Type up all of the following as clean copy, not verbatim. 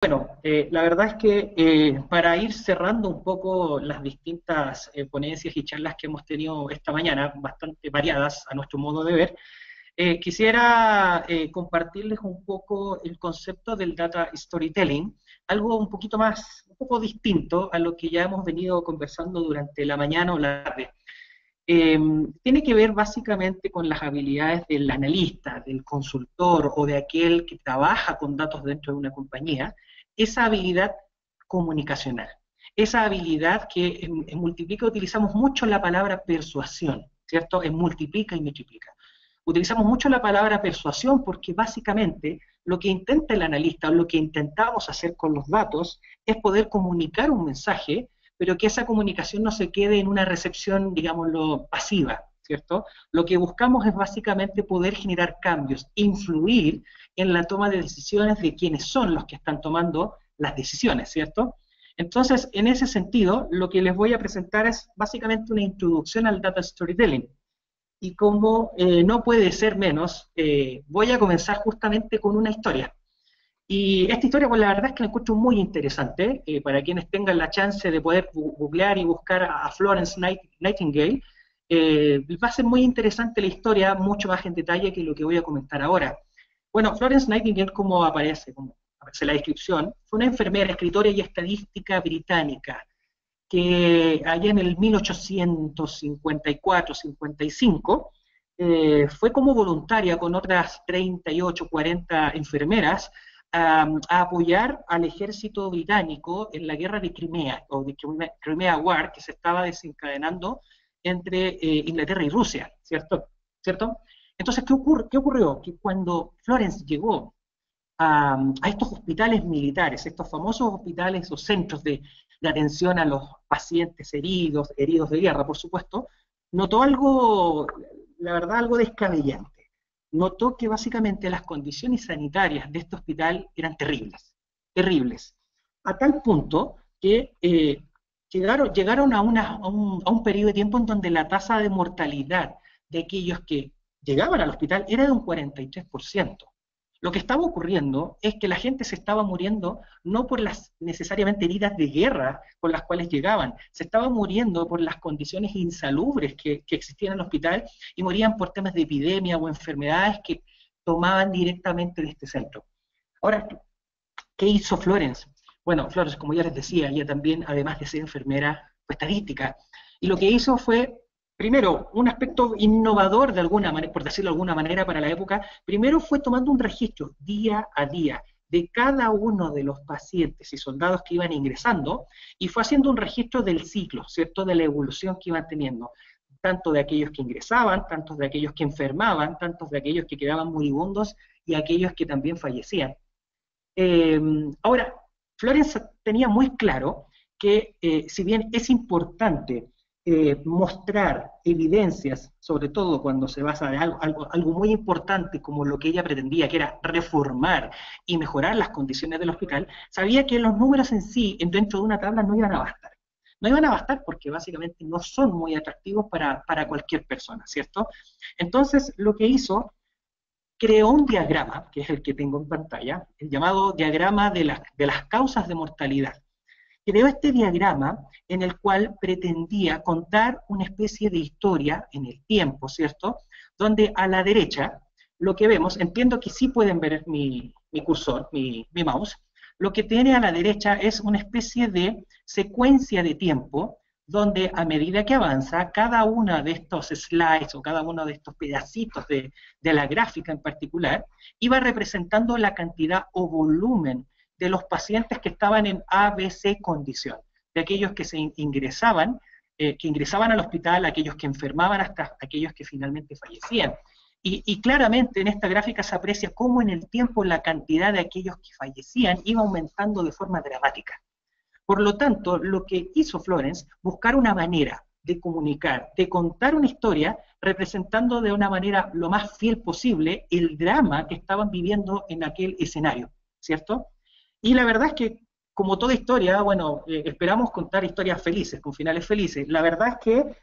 Bueno, la verdad es que para ir cerrando un poco las distintas ponencias y charlas que hemos tenido esta mañana, bastante variadas a nuestro modo de ver, quisiera compartirles un poco el concepto del data storytelling, algo un poquito más, un poco distinto a lo que ya hemos venido conversando durante la mañana o la tarde. Eh, Tiene que ver básicamente con las habilidades del analista, del consultor o de aquel que trabaja con datos dentro de una compañía, esa habilidad comunicacional, esa habilidad que en Multiplica utilizamos mucho la palabra persuasión, ¿cierto? En Multiplica y Multiplica. Utilizamos mucho la palabra persuasión porque básicamente lo que intenta el analista o lo que intentamos hacer con los datos es poder comunicar un mensaje, pero que esa comunicación no se quede en una recepción, digámoslo, pasiva, ¿cierto? Lo que buscamos es básicamente poder generar cambios, influir en la toma de decisiones de quienes son los que están tomando las decisiones, ¿cierto? Entonces, en ese sentido, lo que les voy a presentar es básicamente una introducción al data storytelling. Y como no puede ser menos, voy a comenzar justamente con una historia. Y esta historia, pues la verdad es que la encuentro muy interesante, para quienes tengan la chance de poder googlear y buscar a Florence Nightingale, va a ser muy interesante la historia, mucho más en detalle que lo que voy a comentar ahora. Bueno, Florence Nightingale, como aparece en la descripción, fue una enfermera, escritora y estadística británica, que allá en el 1854-55 fue como voluntaria con otras 38, 40 enfermeras a apoyar al ejército británico en la guerra de Crimea, o de Crimea War, que se estaba desencadenando entre Inglaterra y Rusia, ¿cierto? ¿Cierto? Entonces, ¿qué ocurrió? Que cuando Florence llegó a estos hospitales militares, estos famosos hospitales o centros de atención a los pacientes heridos, heridos de guerra, por supuesto, notó algo, la verdad, algo descabellante. Notó que básicamente las condiciones sanitarias de este hospital eran terribles, terribles, a tal punto que llegaron a un periodo de tiempo en donde la tasa de mortalidad de aquellos que llegaban al hospital era de un 43%. Lo que estaba ocurriendo es que la gente se estaba muriendo no por las necesariamente heridas de guerra con las cuales llegaban, se estaba muriendo por las condiciones insalubres que existían en el hospital y morían por temas de epidemia o enfermedades que tomaban directamente de este centro. Ahora, ¿qué hizo Florence? Bueno, Florence, como ya les decía, ella también, además de ser enfermera, fue estadística. Y lo que hizo fue, primero, un aspecto innovador de alguna manera, por decirlo de alguna manera, para la época. Primero fue tomando un registro día a día de cada uno de los pacientes y soldados que iban ingresando y fue haciendo un registro del ciclo, ¿cierto? De la evolución que iban teniendo, tanto de aquellos que ingresaban, tanto de aquellos que enfermaban, tanto de aquellos que quedaban moribundos y aquellos que también fallecían. Eh, Ahora, Florence tenía muy claro que si bien es importante mostrar evidencias, sobre todo cuando se basa en algo muy importante como lo que ella pretendía, que era reformar y mejorar las condiciones del hospital, sabía que los números en sí, dentro de una tabla, no iban a bastar. No iban a bastar porque básicamente no son muy atractivos para cualquier persona, ¿cierto? Entonces, lo que hizo creó un diagrama, que es el que tengo en pantalla, el llamado diagrama de las causas de mortalidad. Creó este diagrama en el cual pretendía contar una especie de historia en el tiempo, ¿cierto? Donde a la derecha, lo que vemos, entiendo que sí pueden ver mi cursor, mi mouse, lo que tiene a la derecha es una especie de secuencia de tiempo donde a medida que avanza, cada uno de estos slides o cada uno de estos pedacitos de la gráfica en particular, iba representando la cantidad o volumen de los pacientes que estaban en ABC condición, de aquellos que que ingresaban al hospital, aquellos que enfermaban, hasta aquellos que finalmente fallecían. Y claramente en esta gráfica se aprecia cómo en el tiempo la cantidad de aquellos que fallecían iba aumentando de forma dramática. Por lo tanto, lo que hizo Florence, buscar una manera de comunicar, de contar una historia, representando de una manera lo más fiel posible el drama que estaban viviendo en aquel escenario, ¿cierto? Y la verdad es que, como toda historia, bueno, esperamos contar historias felices, con finales felices. La verdad es que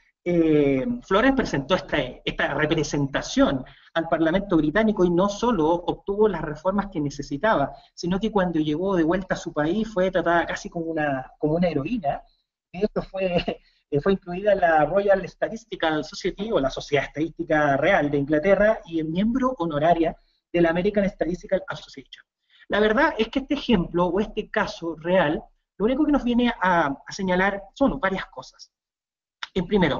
Florence presentó esta representación al Parlamento británico y no solo obtuvo las reformas que necesitaba, sino que cuando llegó de vuelta a su país fue tratada casi como una heroína. Y esto fue incluida en la Royal Statistical Society, o la Sociedad Estadística Real de Inglaterra, y en miembro honoraria de la American Statistical Association. La verdad es que este ejemplo, o este caso real, lo único que nos viene a señalar son varias cosas. En primer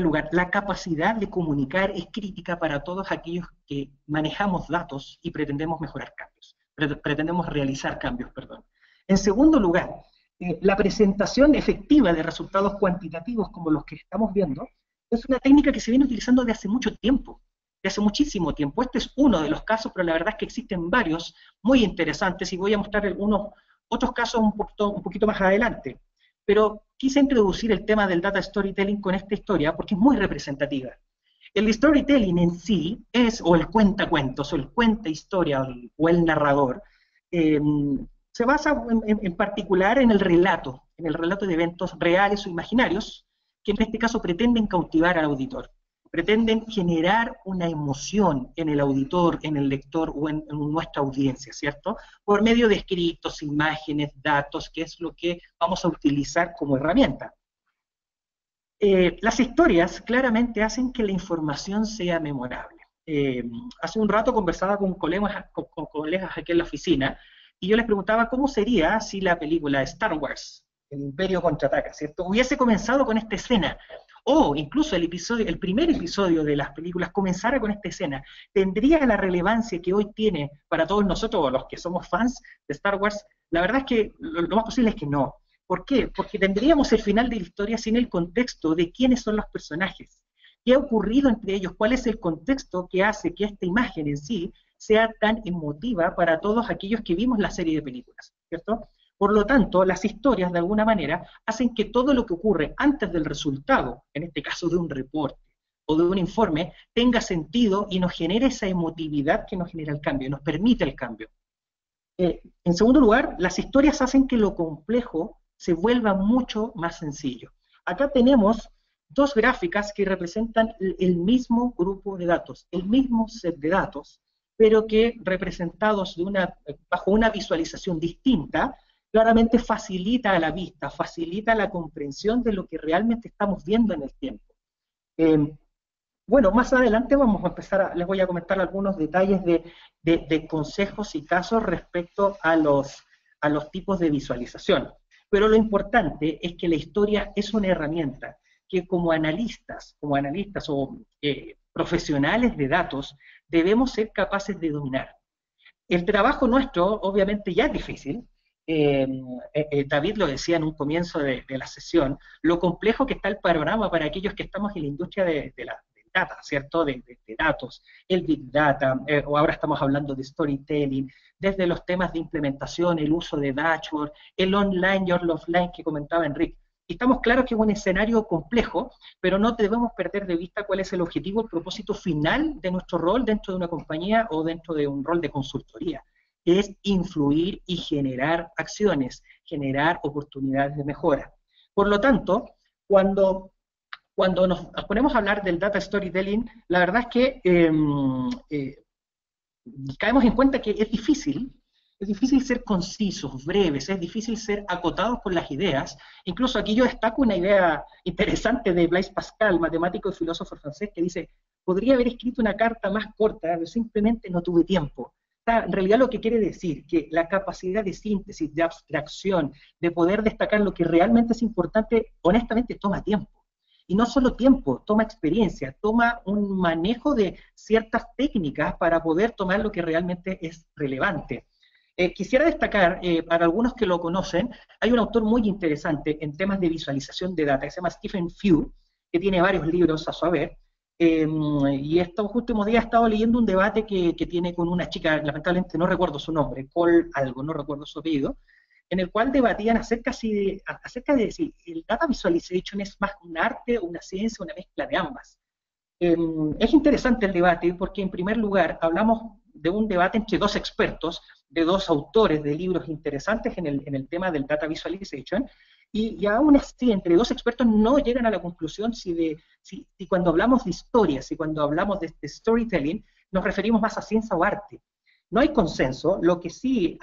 lugar, la capacidad de comunicar es crítica para todos aquellos que manejamos datos y pretendemos mejorar cambios, pretendemos realizar cambios, perdón. En segundo lugar, la presentación efectiva de resultados cuantitativos como los que estamos viendo es una técnica que se viene utilizando de hace mucho tiempo, de hace muchísimo tiempo. Este es uno de los casos, pero la verdad es que existen varios muy interesantes y voy a mostrar algunos otros casos un poquito más adelante. Pero quise introducir el tema del data storytelling con esta historia porque es muy representativa. El storytelling en sí es, o el cuentacuentos, o el cuenta historia, o el narrador, se basa en particular en el relato de eventos reales o imaginarios, que en este caso pretenden cautivar al auditor, pretenden generar una emoción en el auditor, en el lector o en nuestra audiencia, ¿cierto? Por medio de escritos, imágenes, datos, que es lo que vamos a utilizar como herramienta. Las historias claramente hacen que la información sea memorable. Hace un rato conversaba con colegas aquí en la oficina, y yo les preguntaba cómo sería si la película Star Wars, El Imperio Contraataca, ¿cierto?, hubiese comenzado con esta escena, o incluso el primer episodio de las películas comenzara con esta escena. ¿Tendría la relevancia que hoy tiene para todos nosotros, los que somos fans de Star Wars? La verdad es que lo más posible es que no. ¿Por qué? Porque tendríamos el final de la historia sin el contexto de quiénes son los personajes, qué ha ocurrido entre ellos, cuál es el contexto que hace que esta imagen en sí sea tan emotiva para todos aquellos que vimos la serie de películas, ¿cierto? Por lo tanto, las historias, de alguna manera, hacen que todo lo que ocurre antes del resultado, en este caso de un reporte o de un informe, tenga sentido y nos genere esa emotividad que nos genera el cambio, nos permite el cambio. En segundo lugar, las historias hacen que lo complejo se vuelva mucho más sencillo. Acá tenemos dos gráficas que representan el mismo grupo de datos, el mismo set de datos, pero que representados bajo una visualización distinta, claramente facilita a la vista, facilita la comprensión de lo que realmente estamos viendo en el tiempo. Bueno, más adelante vamos a les voy a comentar algunos detalles de consejos y casos respecto a los tipos de visualización. Pero lo importante es que la historia es una herramienta que como analistas o profesionales de datos debemos ser capaces de dominar. El trabajo nuestro obviamente ya es difícil. David lo decía en un comienzo de la sesión, lo complejo que está el panorama para aquellos que estamos en la industria de data, ¿cierto? De datos, el Big Data, o ahora estamos hablando de storytelling, desde los temas de implementación, el uso de dashboard, el online y el offline que comentaba Enrique. Y estamos claros que es un escenario complejo, pero no debemos perder de vista cuál es el objetivo, el propósito final de nuestro rol dentro de una compañía o dentro de un rol de consultoría, que es influir y generar acciones, generar oportunidades de mejora. Por lo tanto, cuando nos ponemos a hablar del data storytelling, la verdad es que caemos en cuenta que es difícil ser concisos, breves, es difícil ser acotados por las ideas. Incluso aquí yo destaco una idea interesante de Blaise Pascal, matemático y filósofo francés, que dice, podría haber escrito una carta más corta, pero simplemente no tuve tiempo. En realidad lo que quiere decir que la capacidad de síntesis, de abstracción, de poder destacar lo que realmente es importante, honestamente toma tiempo. Y no solo tiempo, toma experiencia, toma un manejo de ciertas técnicas para poder tomar lo que realmente es relevante. Quisiera destacar, para algunos que lo conocen, hay un autor muy interesante en temas de visualización de data, que se llama Stephen Few, que tiene varios libros a su haber, y estos últimos días he estado leyendo un debate que tiene con una chica, lamentablemente no recuerdo su nombre, Cole algo, no recuerdo su apellido, en el cual debatían acerca de si el data visualization es más un arte, una ciencia, una mezcla de ambas. Es interesante el debate porque en primer lugar hablamos de un debate entre dos expertos, de dos autores de libros interesantes en el tema del data visualization, y aún así, entre dos expertos no llegan a la conclusión si cuando hablamos de historias, si cuando hablamos de storytelling, nos referimos más a ciencia o arte. No hay consenso, en lo que sí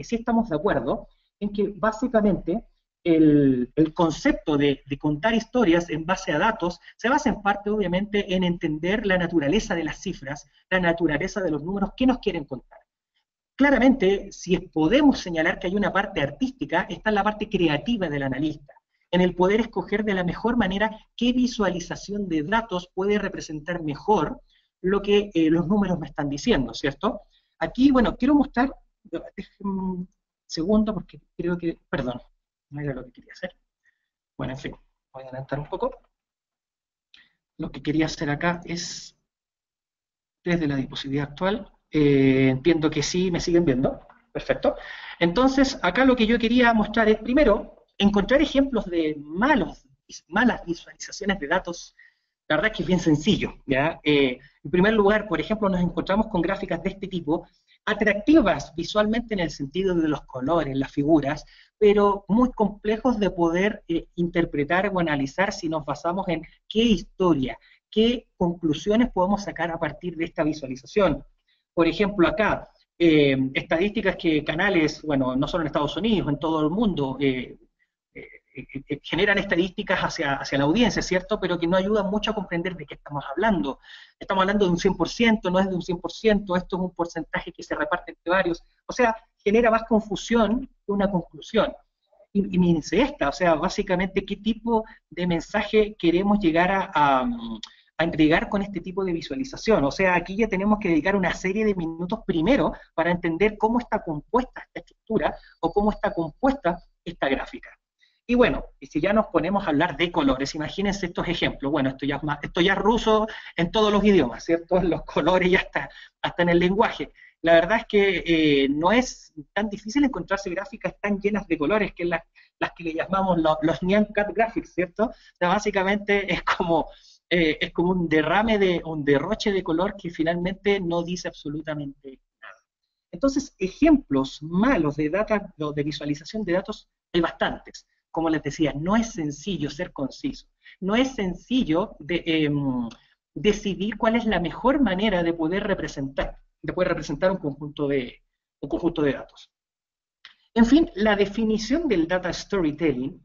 estamos de acuerdo, en que básicamente el concepto de contar historias en base a datos se basa en parte, obviamente, en entender la naturaleza de las cifras, la naturaleza de los números que nos quieren contar. Claramente, si podemos señalar que hay una parte artística, está en la parte creativa del analista, en el poder escoger de la mejor manera qué visualización de datos puede representar mejor lo que los números me están diciendo, ¿cierto? Aquí, bueno, quiero mostrar, déjenme un segundo porque creo que, perdón, no era lo que quería hacer. Bueno, en fin, voy a adelantar un poco. Lo que quería hacer acá es, desde la diapositiva actual, entiendo que sí me siguen viendo, perfecto. Entonces, acá lo que yo quería mostrar es, primero, encontrar ejemplos de malas visualizaciones de datos. La verdad es que es bien sencillo, ¿ya? En primer lugar, por ejemplo, nos encontramos con gráficas de este tipo, atractivas visualmente en el sentido de los colores, las figuras, pero muy complejos de poder interpretar o analizar si nos basamos en qué historia, qué conclusiones podemos sacar a partir de esta visualización. Por ejemplo, acá, estadísticas que canales, bueno, no solo en Estados Unidos, en todo el mundo, generan estadísticas hacia la audiencia, ¿cierto? Pero que no ayudan mucho a comprender de qué estamos hablando. Estamos hablando de un 100%, no es de un 100%, esto es un porcentaje que se reparte entre varios. O sea, genera más confusión que una conclusión. Y mírense esta, o sea, básicamente qué tipo de mensaje queremos llegar a entregar con este tipo de visualización. O sea, aquí ya tenemos que dedicar una serie de minutos primero para entender cómo está compuesta esta estructura o cómo está compuesta esta gráfica. Y bueno, y si ya nos ponemos a hablar de colores, imagínense estos ejemplos. Bueno, esto ya es ruso en todos los idiomas, ¿cierto? Los colores y hasta en el lenguaje. La verdad es que no es tan difícil encontrarse gráficas tan llenas de colores, que las que le llamamos los Nyan Cat Graphics, ¿cierto? O sea, básicamente es como un derroche de color que finalmente no dice absolutamente nada. Entonces, ejemplos malos de visualización de datos hay bastantes. Como les decía, no es sencillo ser conciso, no es sencillo decidir cuál es la mejor manera de poder representar un conjunto de datos. En fin, la definición del data storytelling,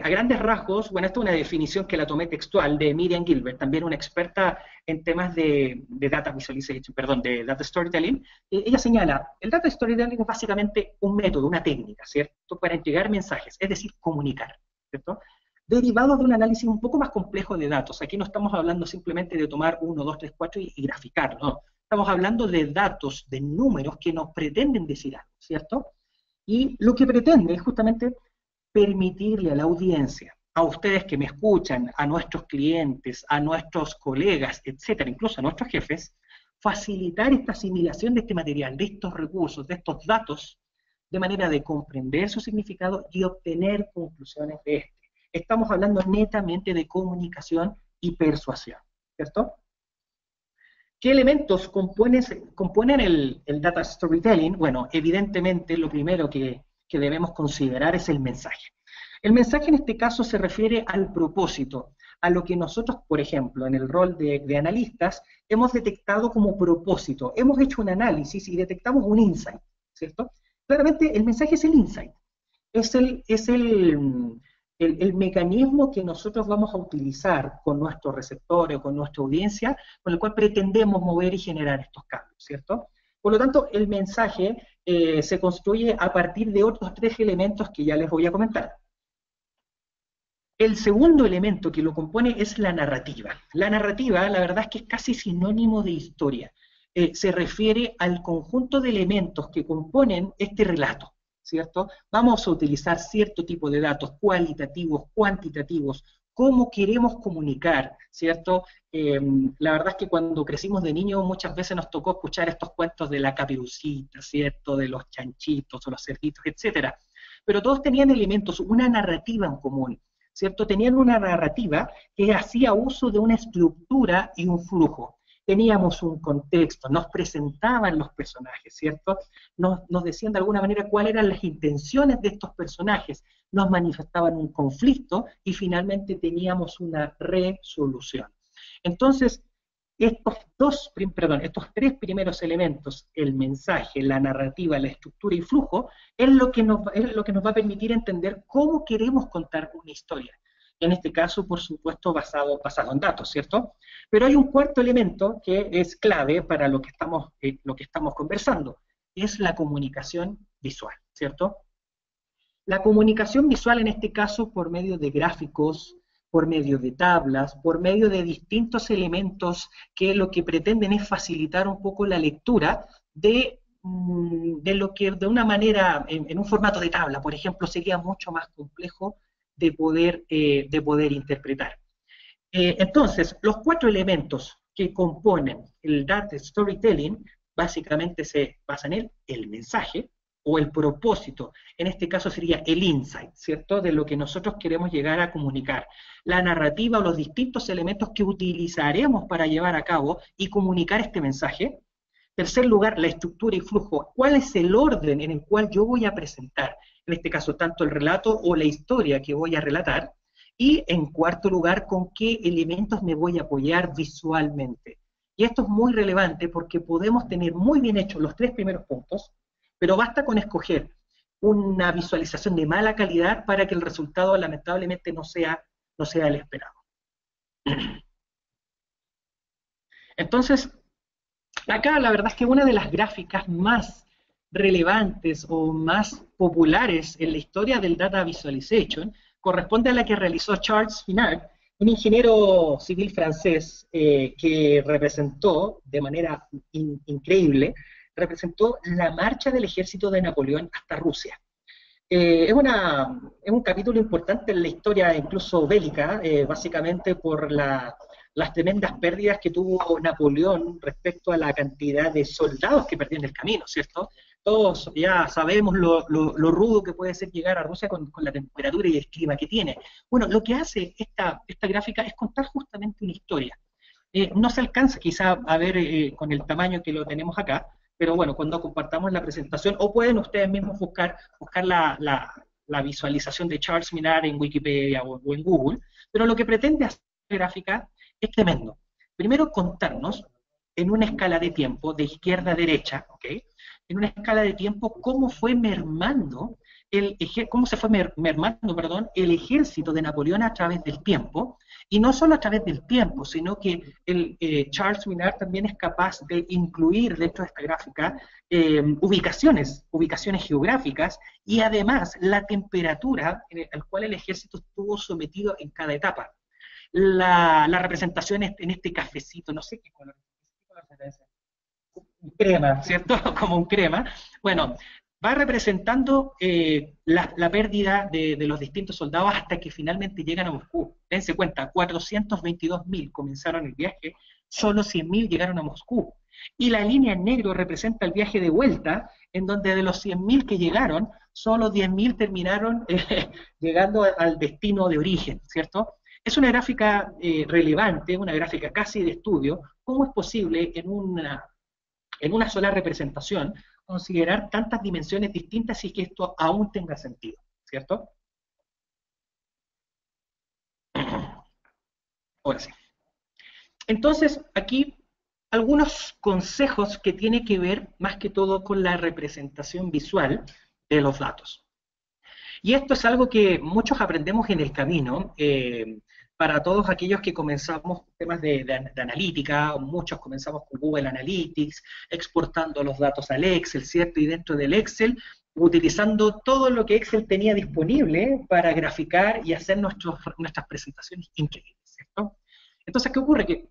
a grandes rasgos, bueno, esta es una definición que la tomé textual de Miriam Gilbert, también una experta en temas de data visualization, perdón, de data storytelling. Ella señala, el data storytelling es básicamente un método, una técnica, ¿cierto?, para entregar mensajes, es decir, comunicar, ¿cierto?, derivados de un análisis un poco más complejo de datos. Aquí no estamos hablando simplemente de tomar 1, 2, 3, 4 y graficar, no. Estamos hablando de datos, de números que nos pretenden decir algo, ¿cierto? Y lo que pretende es justamente permitirle a la audiencia, a ustedes que me escuchan, a nuestros clientes, a nuestros colegas, etcétera, incluso a nuestros jefes, facilitar esta asimilación de este material, de estos recursos, de estos datos, de manera de comprender su significado y obtener conclusiones de este. Estamos hablando netamente de comunicación y persuasión, ¿cierto? ¿Qué elementos componen el data storytelling? Bueno, evidentemente lo primero que debemos considerar es el mensaje. El mensaje en este caso se refiere al propósito, a lo que nosotros, por ejemplo, en el rol de analistas, hemos detectado como propósito. Hemos hecho un análisis y detectamos un insight, ¿cierto? Claramente el mensaje es el insight, es el mecanismo que nosotros vamos a utilizar con nuestros receptores o con nuestra audiencia, con el cual pretendemos mover y generar estos cambios, ¿cierto? Por lo tanto, el mensaje se construye a partir de otros 3 elementos que ya les voy a comentar. El segundo elemento que lo compone es la narrativa. La narrativa, la verdad es que es casi sinónimo de historia. Se refiere al conjunto de elementos que componen este relato, ¿cierto? Vamos a utilizar cierto tipo de datos cualitativos, cuantitativos, cómo queremos comunicar, ¿cierto? La verdad es que cuando crecimos de niños muchas veces nos tocó escuchar estos cuentos de la caperucita, ¿cierto? De los chanchitos o los cerditos, etcétera. Pero todos tenían elementos, una narrativa en común, ¿cierto? Tenían una narrativa que hacía uso de una estructura y un flujo. Teníamos un contexto, nos presentaban los personajes, ¿cierto? Nos decían de alguna manera cuáles eran las intenciones de estos personajes, nos manifestaban un conflicto y finalmente teníamos una resolución. Entonces, estos tres primeros elementos, el mensaje, la narrativa, la estructura y flujo, es lo que nos va a permitir entender cómo queremos contar una historia. En este caso, por supuesto, basado en datos, ¿cierto? Pero hay un cuarto elemento que es clave para lo que estamos conversando, es la comunicación visual, ¿cierto? La comunicación visual en este caso por medio de gráficos, por medio de tablas, por medio de distintos elementos que lo que pretenden es facilitar un poco la lectura de lo que de una manera, en un formato de tabla, por ejemplo, sería mucho más complejo de poder interpretar. Entonces, los cuatro elementos que componen el data storytelling básicamente se basan en el mensaje o el propósito. En este caso sería el insight, ¿cierto? De lo que nosotros queremos llegar a comunicar. La narrativa o los distintos elementos que utilizaremos para llevar a cabo y comunicar este mensaje. Tercer lugar, la estructura y flujo. ¿Cuál es el orden en el cual yo voy a presentar, en este caso, tanto el relato o la historia que voy a relatar? Y en cuarto lugar, con qué elementos me voy a apoyar visualmente. Y esto es muy relevante porque podemos tener muy bien hechos los tres primeros puntos, pero basta con escoger una visualización de mala calidad para que el resultado lamentablemente no sea el esperado. Entonces, acá la verdad es que una de las gráficas más relevantes o más populares en la historia del Data Visualization corresponde a la que realizó Charles Finard, un ingeniero civil francés que representó de manera representó la marcha del ejército de Napoleón hasta Rusia. Es un capítulo importante en la historia, incluso bélica, básicamente por las tremendas pérdidas que tuvo Napoleón respecto a la cantidad de soldados que perdió en el camino, ¿cierto? Todos ya sabemos lo rudo que puede ser llegar a Rusia con la temperatura y el clima que tiene. Bueno, lo que hace esta gráfica es contar justamente una historia. No se alcanza quizá a ver con el tamaño que lo tenemos acá, pero bueno, cuando compartamos la presentación, o pueden ustedes mismos buscar la visualización de Charles Minard en Wikipedia o en Google, pero lo que pretende hacer la gráfica es tremendo. Primero, contarnos en una escala de tiempo, de izquierda a derecha, ¿ok? En una escala de tiempo, cómo se fue mermando el ejército de Napoleón a través del tiempo, y no solo a través del tiempo, sino que Charles Minard también es capaz de incluir dentro de esta gráfica ubicaciones geográficas y además la temperatura al cual el ejército estuvo sometido en cada etapa. La representación en este cafecito, no sé qué color es, crema, ¿cierto? Como un crema. Bueno, va representando la pérdida de los distintos soldados hasta que finalmente llegan a Moscú. Dense cuenta, 422.000 comenzaron el viaje, solo 100.000 llegaron a Moscú. Y la línea en negro representa el viaje de vuelta, en donde de los 100.000 que llegaron, solo 10.000 terminaron llegando al destino de origen, ¿cierto? Es una gráfica relevante, una gráfica casi de estudio. ¿Cómo es posible en una sola representación considerar tantas dimensiones distintas y que esto aún tenga sentido, ¿cierto? Ahora sí. Entonces, aquí algunos consejos que tienen que ver más que todo con la representación visual de los datos. Y esto es algo que muchos aprendemos en el camino. Para todos aquellos que comenzamos temas de analítica, muchos comenzamos con Google Analytics, exportando los datos al Excel, ¿cierto? Y dentro del Excel, utilizando todo lo que Excel tenía disponible para graficar y hacer nuestras presentaciones increíbles, ¿cierto? Entonces, ¿qué ocurre? Que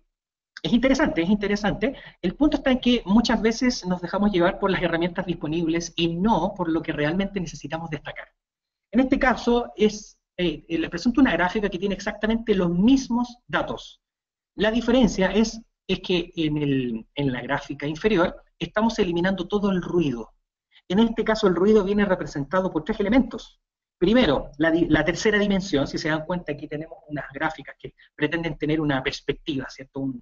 es interesante. El punto está en que muchas veces nos dejamos llevar por las herramientas disponibles y no por lo que realmente necesitamos destacar. En este caso, les presento una gráfica que tiene exactamente los mismos datos. La diferencia es que en la gráfica inferior estamos eliminando todo el ruido. En este caso, el ruido viene representado por tres elementos. Primero, la tercera dimensión. Si se dan cuenta, aquí tenemos unas gráficas que pretenden tener una perspectiva, ¿cierto?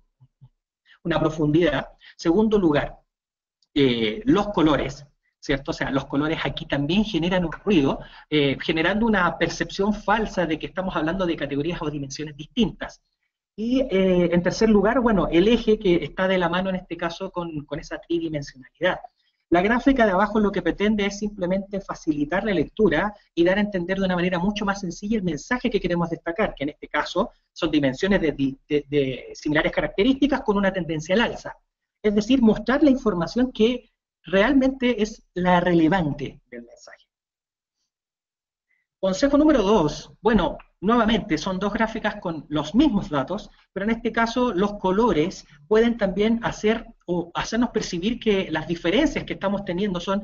una profundidad. Segundo lugar, los colores, ¿cierto? O sea, los colores aquí también generan un ruido, generando una percepción falsa de que estamos hablando de categorías o dimensiones distintas. Y en tercer lugar, bueno, el eje que está de la mano en este caso con esa tridimensionalidad. La gráfica de abajo lo que pretende es simplemente facilitar la lectura y dar a entender de una manera mucho más sencilla el mensaje que queremos destacar, que en este caso son dimensiones de similares características con una tendencia al alza. Es decir, mostrar la información que realmente es la relevante del mensaje. Consejo número 2, bueno, nuevamente son dos gráficas con los mismos datos, pero en este caso los colores pueden también hacernos percibir que las diferencias que estamos teniendo son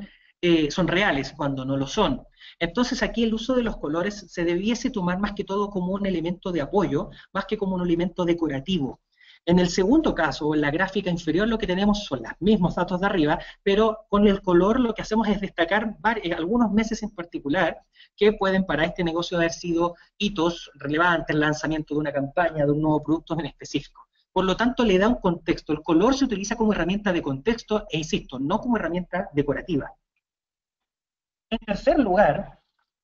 reales cuando no lo son. Entonces aquí el uso de los colores se debiese tomar más que todo como un elemento de apoyo, más que como un elemento decorativo. En el segundo caso, en la gráfica inferior, lo que tenemos son los mismos datos de arriba, pero con el color lo que hacemos es destacar algunos meses en particular que pueden para este negocio haber sido hitos relevantes, el lanzamiento de una campaña, de un nuevo producto en específico. Por lo tanto, le da un contexto. El color se utiliza como herramienta de contexto e, insisto, no como herramienta decorativa. En tercer lugar,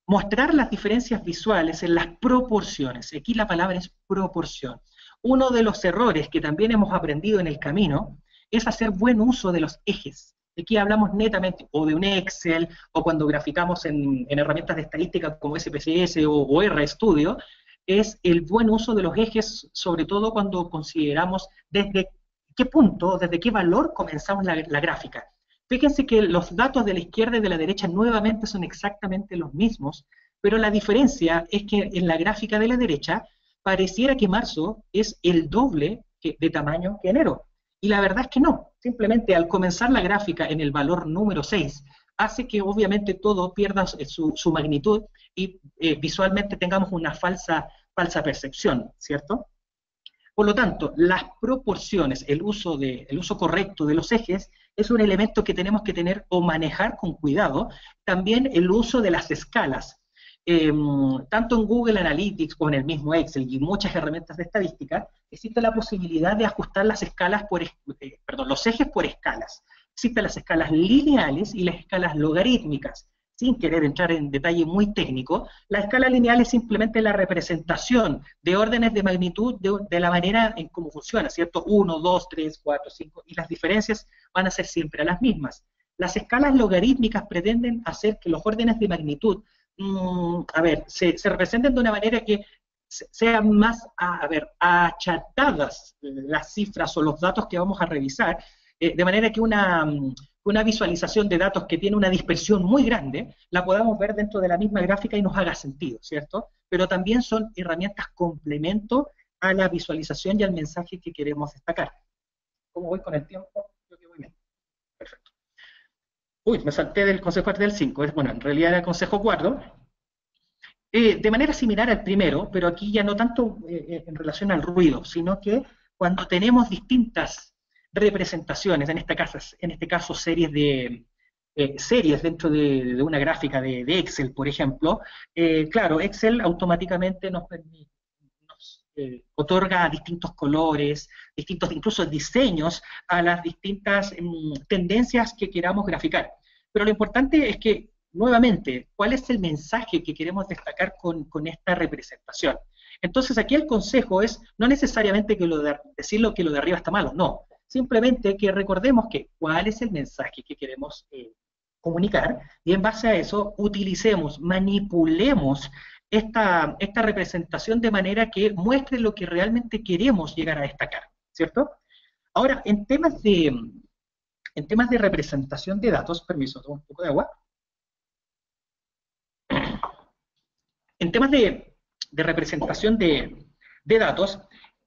mostrar las diferencias visuales en las proporciones. Aquí la palabra es proporción. Uno de los errores que también hemos aprendido en el camino es hacer buen uso de los ejes. Aquí hablamos netamente o de un Excel, o cuando graficamos en herramientas de estadística como SPSS o RStudio, es el buen uso de los ejes, sobre todo cuando consideramos desde qué punto, desde qué valor comenzamos la gráfica. Fíjense que los datos de la izquierda y de la derecha nuevamente son exactamente los mismos, pero la diferencia es que en la gráfica de la derecha pareciera que marzo es el doble de tamaño que enero. Y la verdad es que no. Simplemente al comenzar la gráfica en el valor número 6, hace que obviamente todo pierda su magnitud y visualmente tengamos una falsa percepción, ¿cierto? Por lo tanto, las proporciones, el uso correcto de los ejes, es un elemento que tenemos que tener o manejar con cuidado. También el uso de las escalas. Tanto en Google Analytics como en el mismo Excel y muchas herramientas de estadística, existe la posibilidad de ajustar las escalas los ejes por escalas. Existen las escalas lineales y las escalas logarítmicas. Sin querer entrar en detalle muy técnico, la escala lineal es simplemente la representación de órdenes de magnitud de la manera en cómo funciona, ¿cierto? 1, 2, 3, 4, 5, y las diferencias van a ser siempre las mismas. Las escalas logarítmicas pretenden hacer que los órdenes de magnitud se representen de una manera que sean más, achatadas las cifras o los datos que vamos a revisar, de manera que una visualización de datos que tiene una dispersión muy grande, la podamos ver dentro de la misma gráfica y nos haga sentido, ¿cierto? Pero también son herramientas complemento a la visualización y al mensaje que queremos destacar. ¿Cómo voy con el tiempo? Creo que voy bien. Perfecto. Uy, me salté del consejo del 5, bueno, en realidad era el consejo 4. De manera similar al primero, pero aquí ya no tanto en relación al ruido, sino que cuando tenemos distintas representaciones, en este caso series dentro de una gráfica de Excel, por ejemplo, claro, Excel automáticamente nos otorga distintos colores, distintos incluso diseños a las distintas tendencias que queramos graficar. Pero lo importante es que, nuevamente, ¿cuál es el mensaje que queremos destacar con esta representación? Entonces aquí el consejo es no necesariamente decir que lo de arriba está malo, no. Simplemente que recordemos cuál es el mensaje que queremos comunicar y en base a eso utilicemos, manipulemos esta representación de manera que muestre lo que realmente queremos llegar a destacar, ¿cierto? Ahora, en temas de representación de datos, permiso, tomo un poco de agua. En temas de representación de datos,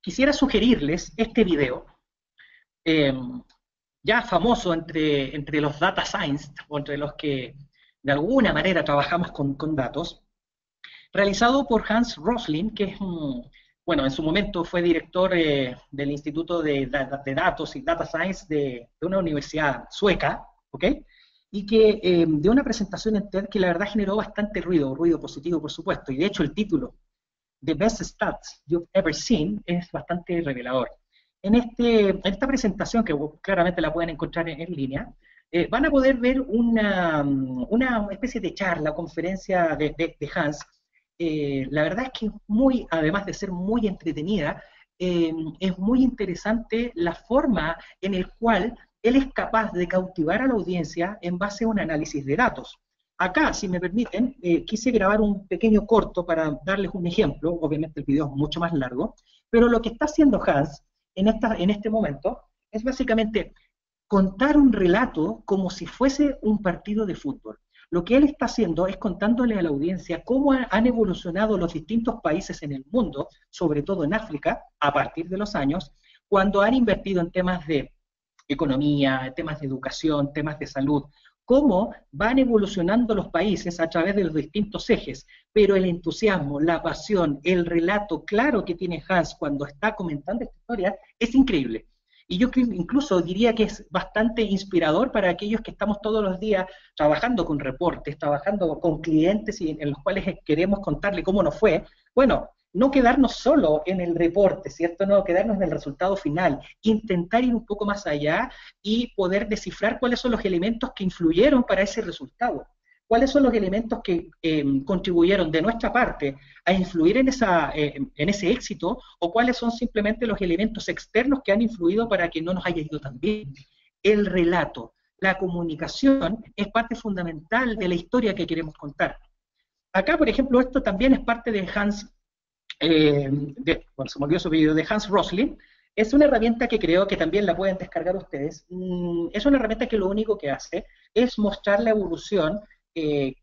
quisiera sugerirles este video, ya famoso entre los data science, o entre los que de alguna manera trabajamos con datos, realizado por Hans Rosling, que es en su momento fue director del Instituto de Datos y Data Science de una universidad sueca, ¿ok? Y que dio una presentación en TED que la verdad generó bastante ruido positivo, por supuesto, y de hecho el título, The Best Stats You've Ever Seen, es bastante revelador. en esta presentación, que claramente la pueden encontrar en línea, van a poder ver una especie de charla, conferencia de Hans. La verdad es que muy, además de ser muy entretenida, es muy interesante la forma en el cual él es capaz de cautivar a la audiencia en base a un análisis de datos. Acá, si me permiten, quise grabar un pequeño corto para darles un ejemplo. Obviamente el video es mucho más largo, pero lo que está haciendo Hans en este momento es básicamente contar un relato como si fuese un partido de fútbol. Lo que él está haciendo es contándole a la audiencia cómo han evolucionado los distintos países en el mundo, sobre todo en África, a partir de los años, cuando han invertido en temas de economía, temas de educación, temas de salud, cómo van evolucionando los países a través de los distintos ejes, pero el entusiasmo, la pasión, el relato claro que tiene Hans cuando está comentando esta historia es increíble. Y yo incluso diría que es bastante inspirador para aquellos que estamos todos los días trabajando con reportes, trabajando con clientes y en los cuales queremos contarle cómo nos fue. Bueno, no quedarnos solo en el reporte, ¿cierto? No quedarnos en el resultado final, intentar ir un poco más allá y poder descifrar cuáles son los elementos que influyeron para ese resultado. ¿Cuáles son los elementos que contribuyeron de nuestra parte a influir en ese éxito? ¿O cuáles son simplemente los elementos externos que han influido para que no nos haya ido tan bien? El relato, la comunicación es parte fundamental de la historia que queremos contar. Acá, por ejemplo, esto también es parte de Hans, bueno, se me olvidó su apellido, de Hans Rosling. Es una herramienta que creo que también la pueden descargar ustedes. Es una herramienta que lo único que hace es mostrar la evolución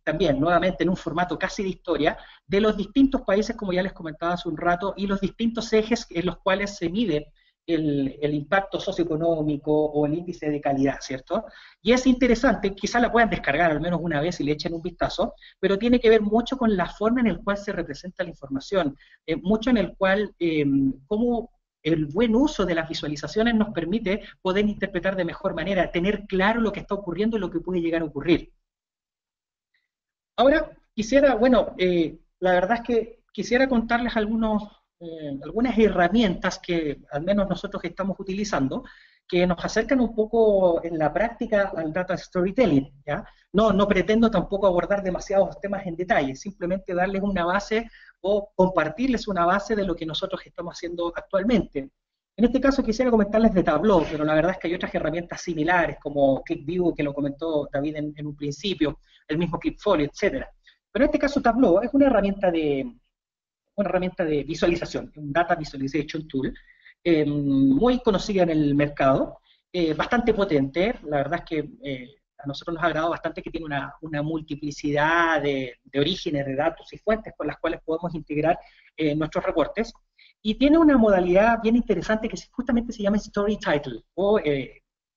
también, nuevamente, en un formato casi de historia, de los distintos países, como ya les comentaba hace un rato, y los distintos ejes en los cuales se mide el impacto socioeconómico o el índice de calidad, ¿cierto? Y es interesante, quizás la puedan descargar al menos una vez y le echen un vistazo, pero tiene que ver mucho con la forma en la cual se representa la información, mucho en el cual, cómo el buen uso de las visualizaciones nos permite poder interpretar de mejor manera, tener claro lo que está ocurriendo y lo que puede llegar a ocurrir. Ahora, quisiera, bueno, la verdad es que quisiera contarles algunas herramientas que al menos nosotros estamos utilizando, que nos acercan un poco en la práctica al data storytelling, ¿ya? No pretendo tampoco abordar demasiados temas en detalle, simplemente darles una base o compartirles una base de lo que nosotros estamos haciendo actualmente. En este caso quisiera comentarles de Tableau, pero la verdad es que hay otras herramientas similares, como ClickView, que lo comentó David en un principio, el mismo Clipfolio, etcétera. Pero en este caso Tableau es una herramienta de visualización, un Data Visualization Tool, muy conocida en el mercado, bastante potente. La verdad es que a nosotros nos ha agradado bastante que tiene una multiplicidad de orígenes de datos y fuentes con las cuales podemos integrar nuestros reportes. Y tiene una modalidad bien interesante que justamente se llama Story Title, o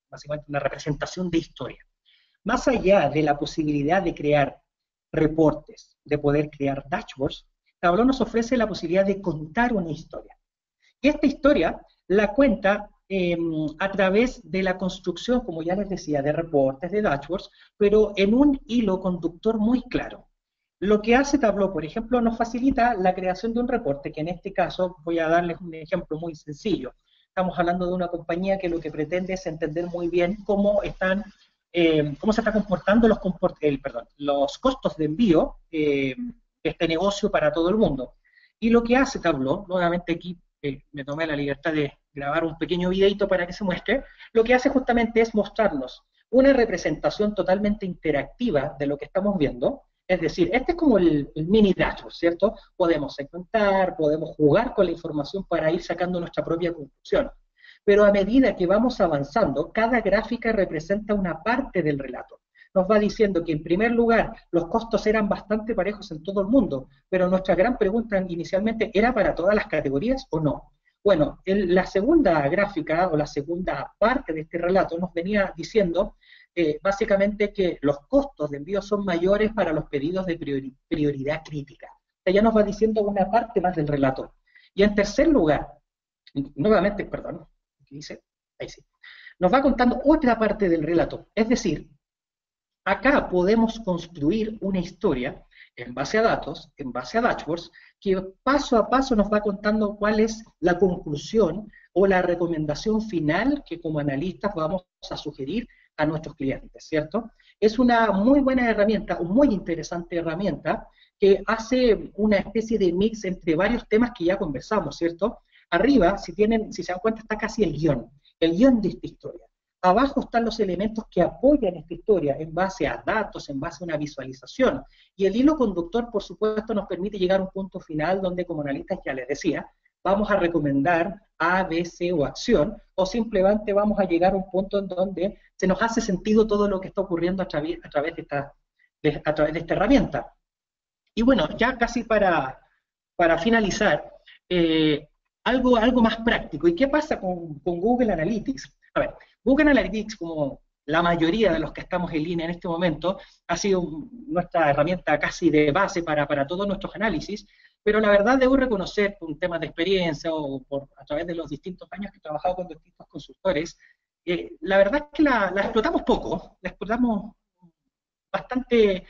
básicamente una representación de historia. Más allá de la posibilidad de crear reportes, de poder crear dashboards, Tableau nos ofrece la posibilidad de contar una historia. Y esta historia la cuenta a través de la construcción, como ya les decía, de reportes, de dashboards, pero en un hilo conductor muy claro. Lo que hace Tableau, por ejemplo, nos facilita la creación de un reporte, que en este caso voy a darles un ejemplo muy sencillo. Estamos hablando de una compañía que lo que pretende es entender muy bien cómo se están comportando los costos de envío de este negocio para todo el mundo. Y lo que hace Tableau, nuevamente aquí me tomé la libertad de grabar un pequeño videito para que se muestre, lo que hace justamente es mostrarnos una representación totalmente interactiva de lo que estamos viendo. Es decir, este es como el mini dashboard, ¿cierto? Podemos segmentar, podemos jugar con la información para ir sacando nuestra propia conclusión. Pero a medida que vamos avanzando, cada gráfica representa una parte del relato. Nos va diciendo que en primer lugar los costos eran bastante parejos en todo el mundo, pero nuestra gran pregunta inicialmente, ¿era para todas las categorías o no? Bueno, la segunda gráfica o la segunda parte de este relato nos venía diciendo básicamente que los costos de envío son mayores para los pedidos de prioridad crítica. O sea, ya nos va diciendo una parte más del relato. Y en tercer lugar, nuevamente, perdón, ¿qué dice? Ahí sí. Nos va contando otra parte del relato. Es decir, acá podemos construir una historia en base a datos, en base a dashboards, que paso a paso nos va contando cuál es la conclusión o la recomendación final que como analistas vamos a sugerir a nuestros clientes, ¿cierto? Es una muy buena herramienta, una muy interesante herramienta que hace una especie de mix entre varios temas que ya conversamos, ¿cierto? Arriba, si se dan cuenta, está casi el guión de esta historia. Abajo están los elementos que apoyan esta historia en base a datos, en base a una visualización. Y el hilo conductor, por supuesto, nos permite llegar a un punto final donde, como analistas, ya les decía, vamos a recomendar A, B, C o acción, o simplemente vamos a llegar a un punto en donde se nos hace sentido todo lo que está ocurriendo a través de esta herramienta. Y bueno, ya casi para finalizar, algo más práctico. ¿Y qué pasa con Google Analytics? A ver, Google Analytics, como la mayoría de los que estamos en línea en este momento, ha sido nuestra herramienta casi de base para todos nuestros análisis, pero la verdad debo reconocer, por un tema de experiencia o a través de los distintos años que he trabajado con distintos consultores, la verdad es que la explotamos poco, la explotamos bastante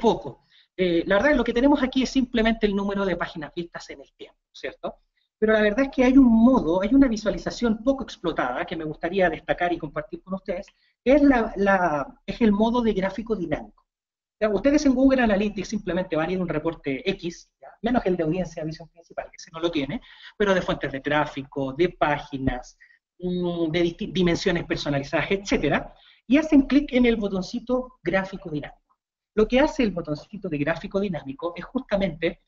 poco. La verdad es que lo que tenemos aquí es simplemente el número de páginas vistas en el tiempo, ¿cierto? Pero la verdad es que hay un modo, hay una visualización poco explotada que me gustaría destacar y compartir con ustedes, que es el modo de gráfico dinámico. ¿Ya? Ustedes en Google Analytics simplemente van a ir a un reporte X, ¿ya? Menos el de audiencia, visión principal, que ese no lo tiene, pero de fuentes de tráfico, de páginas, de dimensiones personalizadas, etcétera, y hacen clic en el botoncito gráfico dinámico. Lo que hace el botoncito de gráfico dinámico es justamente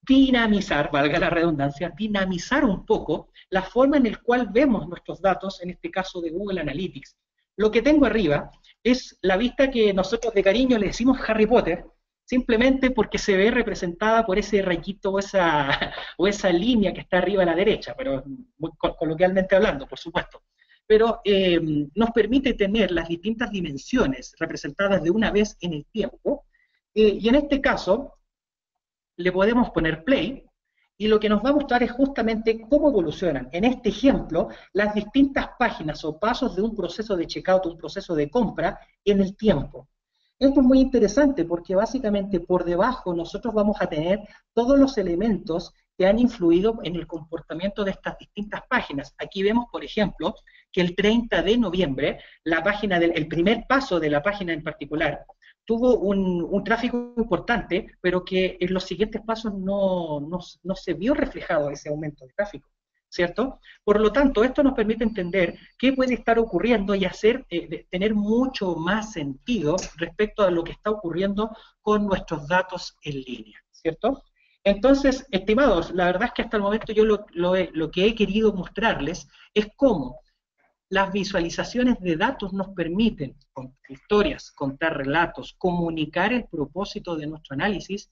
dinamizar, valga la redundancia, dinamizar un poco la forma en la cual vemos nuestros datos, en este caso de Google Analytics. Lo que tengo arriba es la vista que nosotros de cariño le decimos Harry Potter, simplemente porque se ve representada por ese rayito o esa línea que está arriba a la derecha, pero muy coloquialmente hablando, por supuesto. Pero nos permite tener las distintas dimensiones representadas de una vez en el tiempo, y en este caso le podemos poner play, y lo que nos va a mostrar es justamente cómo evolucionan, en este ejemplo, las distintas páginas o pasos de un proceso de checkout, un proceso de compra en el tiempo. Esto es muy interesante porque básicamente por debajo nosotros vamos a tener todos los elementos que han influido en el comportamiento de estas distintas páginas. Aquí vemos, por ejemplo, que el 30 de noviembre, el primer paso de la página en particular, tuvo un tráfico importante, pero que en los siguientes pasos no se vio reflejado ese aumento de tráfico, ¿cierto? Por lo tanto, esto nos permite entender qué puede estar ocurriendo y tener mucho más sentido respecto a lo que está ocurriendo con nuestros datos en línea, ¿cierto? Entonces, estimados, la verdad es que hasta el momento yo lo que he querido mostrarles es cómo las visualizaciones de datos nos permiten contar historias, contar relatos, comunicar el propósito de nuestro análisis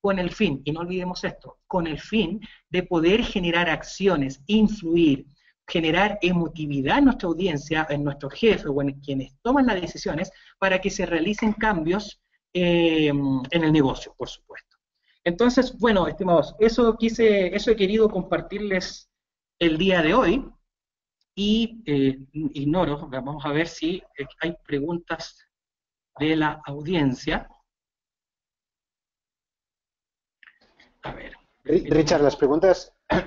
con el fin, y no olvidemos esto, con el fin de poder generar acciones, influir, generar emotividad en nuestra audiencia, en nuestro jefe o en quienes toman las decisiones para que se realicen cambios en el negocio, por supuesto. Entonces, bueno, estimados, eso he querido compartirles el día de hoy. Y ignoro, vamos a ver si hay preguntas de la audiencia. A ver. Richard,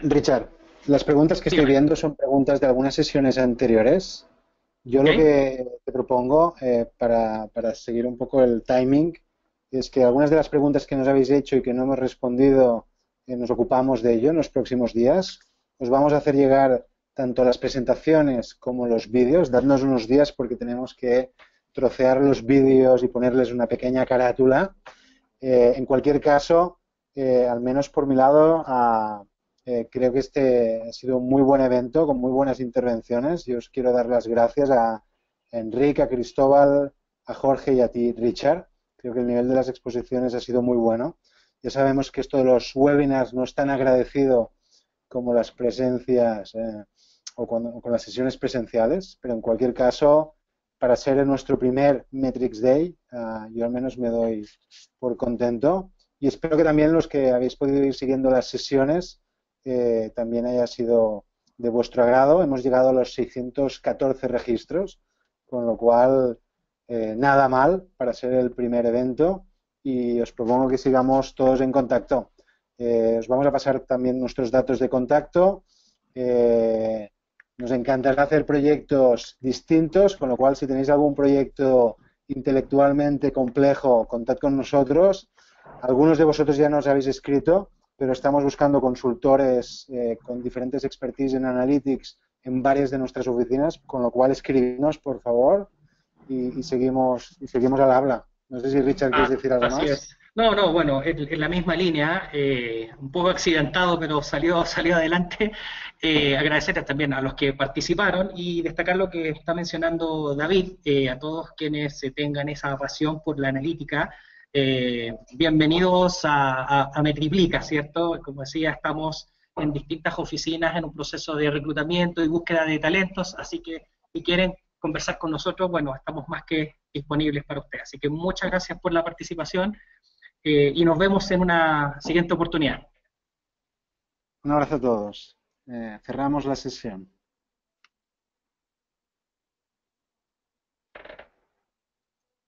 Richard, las preguntas que estoy viendo son preguntas de algunas sesiones anteriores. Yo lo que te propongo, para seguir un poco el timing, es que algunas de las preguntas que nos habéis hecho y que no hemos respondido, nos ocupamos de ello en los próximos días. Os vamos a hacer llegar tanto las presentaciones como los vídeos. Dadnos unos días porque tenemos que trocear los vídeos y ponerles una pequeña carátula. En cualquier caso, al menos por mi lado, creo que este ha sido un muy buen evento con muy buenas intervenciones. Yo os quiero dar las gracias a Enrique, a Cristóbal, a Jorge y a ti, Richard. Creo que el nivel de las exposiciones ha sido muy bueno. Ya sabemos que esto de los webinars no es tan agradecido como las presencias o con las sesiones presenciales, pero en cualquier caso, para ser nuestro primer Metrics Day, yo al menos me doy por contento, y espero que también los que habéis podido ir siguiendo las sesiones también haya sido de vuestro agrado. Hemos llegado a los 614 registros, con lo cual nada mal para ser el primer evento, y os propongo que sigamos todos en contacto. Os vamos a pasar también nuestros datos de contacto Nos encantará hacer proyectos distintos, con lo cual si tenéis algún proyecto intelectualmente complejo, contad con nosotros. Algunos de vosotros ya nos habéis escrito, pero estamos buscando consultores con diferentes expertise en analytics en varias de nuestras oficinas, con lo cual escribidnos, por favor, y seguimos al habla. No sé si Richard quieres decir algo Así más. es. No, no, bueno, en la misma línea, un poco accidentado, pero salió adelante. Agradecer también a los que participaron y destacar lo que está mencionando David, a todos quienes tengan esa pasión por la analítica. Bienvenidos a Metriplica, ¿cierto? Como decía, estamos en distintas oficinas en un proceso de reclutamiento y búsqueda de talentos, así que si quieren conversar con nosotros, bueno, estamos más que disponibles para ustedes. Así que muchas gracias por la participación y nos vemos en una siguiente oportunidad. Un abrazo a todos. Cerramos la sesión.